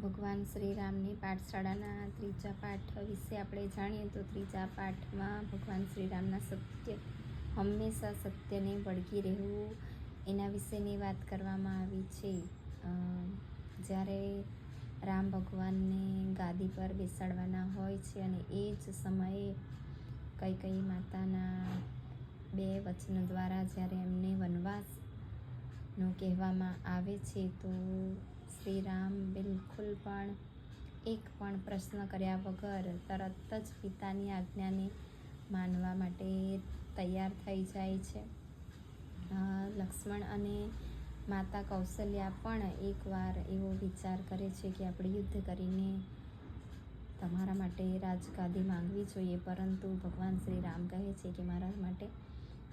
ભગવાન શ્રી રામની પાઠશાળાના ત્રીજા પાઠ વિશે આપણે જાણીએ તો ત્રીજા પાઠમાં ભગવાન શ્રી રામના સત્ય હંમેશા સત્યને વળગી રહેવું એના વિશેની વાત કરવામાં આવી છે. જ્યારે રામ ભગવાનને ગાદી પર બેસાડવાના હોય છે અને એ જ સમયે કૈકેયી માતાના 2 વચન દ્વારા જ્યારે એમને વનવાસનું કહેવામાં આવે છે તો શ્રી રામ બિલકુલ પણ એક પણ પ્રશ્ન કર્યા વગર તરત જ પિતાની આજ્ઞાને માનવા માટે તૈયાર થઈ જાય છે. લક્ષ્મણ અને માતા કૌશલ્યા પણ એકવાર એવો વિચાર કરે છે કે આપણે યુદ્ધ કરીને તમારા માટે રાજગાદી માંગવી જોઈએ, પરંતુ ભગવાન શ્રી રામ કહે છે કે મારા માટે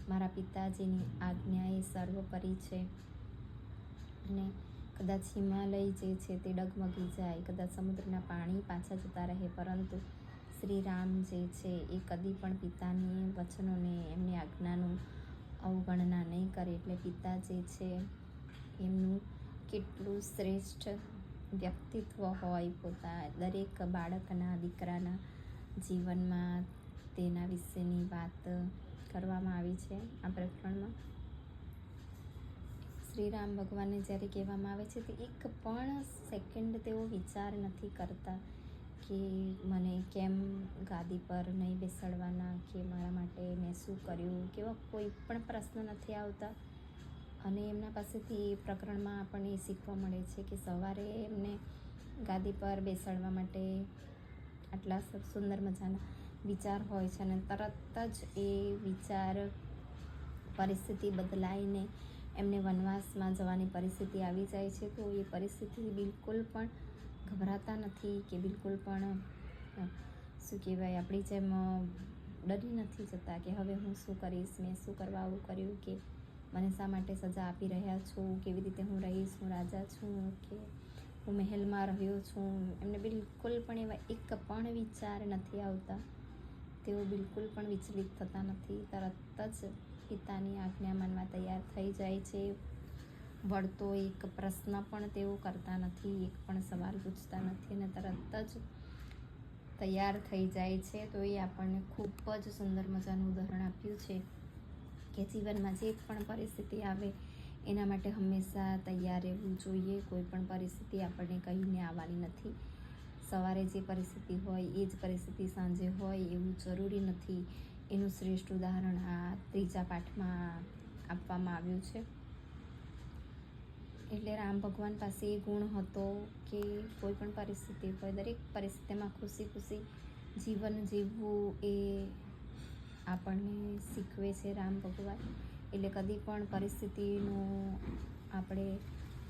મારા પિતાજીની આજ્ઞા એ સર્વોપરી છે. અને કદાચ હિમાલય જે છે તે ડગમગી જાય, કદાચ સમુદ્રના પાણી પાછા જતા રહે, પરંતુ શ્રી રામ જે છે એ કદી પણ પિતાની વચનોને એમની આજ્ઞાનું અવગણના નહીં કરે. એટલે પિતા જે છે એમનું કેટલું શ્રેષ્ઠ વ્યક્તિત્વ હોય પોતા દરેક બાળકના દીકરાના જીવનમાં, તેના વિશેની વાત કરવામાં આવી છે આ પ્રકરણમાં. શ્રી રામ ભગવાનને જ્યારે કહેવામાં આવે છે તો એક પણ સેકન્ડ તેઓ વિચાર નથી કરતા કે મને કેમ ગાદી પર નહીં બેસાડવાના, કે મારા માટે મેં શું કર્યું, કેવા કોઈ પણ પ્રશ્ન નથી આવતા. અને એમના પાસેથી એ પ્રકરણમાં આપણને એ શીખવા મળે છે કે સવારે એમને ગાદી પર બેસાડવા માટે આટલા સુંદર મજાના વિચાર હોય છે અને તરત જ એ વિચાર પરિસ્થિતિ બદલાઈને એમને વનવાસમાં જવાની પરિસ્થિતિ આવી જાય છે. તો એ પરિસ્થિતિ બિલકુલ પણ ગભરાતા નથી કે બિલકુલ પણ શું કહેવાય આપણી જેમ ડરી નથી જતા કે હવે હું શું કરીશ, મેં શું કરવા આવું કર્યું, કે મને શા માટે સજા આપી રહ્યા છો, કેવી રીતે હું રહીશ, હું રાજા છું કે હું મહેલમાં રહ્યો છું. એમને બિલકુલ પણ એવા એક પણ વિચાર નથી આવતા. તેઓ બિલકુલ પણ વિચલિત થતા નથી. તરત જ પિતાની આજ્ઞા માનવા તૈયાર થઈ જાય છે. વળતો એક પ્રશ્ન પણ તેઓ કરતા નથી, એક પણ સવાલ પૂછતા નથી અને તરત જ તૈયાર થઈ જાય છે. તો એ આપણને ખૂબ જ સુંદર મજાનું ઉદાહરણ આપ્યું છે કે જીવનમાં જે પણ પરિસ્થિતિ આવે એના માટે હંમેશા તૈયાર રહેવું જોઈએ. કોઈ પણ પરિસ્થિતિ આપણને કહીને આવવાની નથી. સવારે જે પરિસ્થિતિ હોય એ જ પરિસ્થિતિ સાંજે હોય એવું જરૂરી નથી. એનું શ્રેષ્ઠ ઉદાહરણ આ ત્રીજા પાઠમાં આપવામાં આવ્યું છે. એટલે રામ ભગવાન પાસે એ ગુણ હતો કે કોઈ પણ પરિસ્થિતિ હોય, દરેક પરિસ્થિતિમાં ખુશી ખુશી જીવન જીવવું એ આપણને શીખવે છે રામ ભગવાન. એટલે કદી પણ પરિસ્થિતિનો આપણે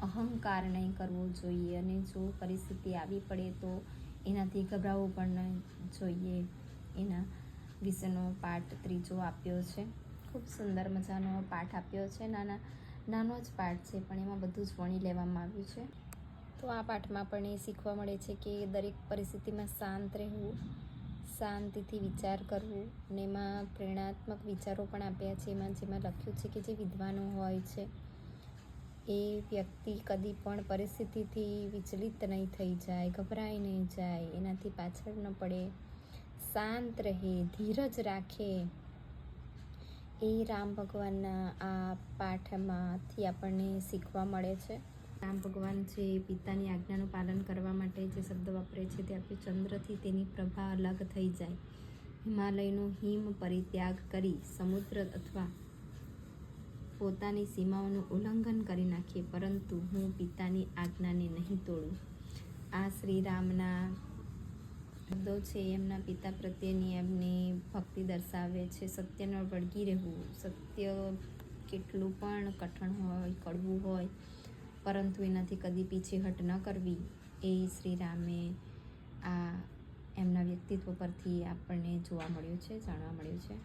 અહંકાર નહીં કરવો જોઈએ અને જો પરિસ્થિતિ આવી પડે તો એનાથી ગભરાવવું પણ નહીં જોઈએ. એના વિશેનો પાઠ ત્રીજો આપ્યો છે. ખૂબ સુંદર મજાનો પાઠ આપ્યો છે. નાનો જ પાઠ છે પણ એમાં બધું જ વણી લેવામાં આવ્યું છે. તો આ પાઠમાં આપણને એ શીખવા મળે છે કે દરેક પરિસ્થિતિમાં શાંત રહેવું, શાંતિથી વિચાર કરવું. અને એમાં પ્રેરણાત્મક વિચારો પણ આપ્યા છે. જેમાં લખ્યું છે કે જે વિદ્વાનો હોય છે એ વ્યક્તિ કદી પણ પરિસ્થિતિથી વિચલિત નહીં થઈ જાય, ગભરાઈ નહીં જાય, એનાથી પાછળ ન પડે, શાંત રહે, ધીરજ રાખે. એ રામ ભગવાનના આ પાઠમાંથી આપણને શીખવા મળે છે. રામ ભગવાન જે પિતાની આજ્ઞાનું પાલન કરવા માટે જે શબ્દ વાપરે છે તે આપણે ચંદ્રથી તેની પ્રભા અલગ થઈ જાય, હિમાલયનો હિમ પરિત્યાગ કરી સમુદ્ર અથવા પોતાની સીમાઓનું ઉલ્લંઘન કરી નાખીએ, પરંતુ હું પિતાની આજ્ઞાને નહીં તોડું. આ શ્રી રામના શબ્દો છે. એમના પિતા પ્રત્યેની એમની ભક્તિ દર્શાવે છે. સત્યનો વળગી રહેવું, સત્ય કેટલું પણ કઠણ હોય, કડવું હોય, પરંતુ એનાથી કદી પીછેહટ ન કરવી એ શ્રી રામે આ એમના વ્યક્તિત્વ પરથી આપણને જોવા મળ્યું છે, જાણવા મળ્યું છે.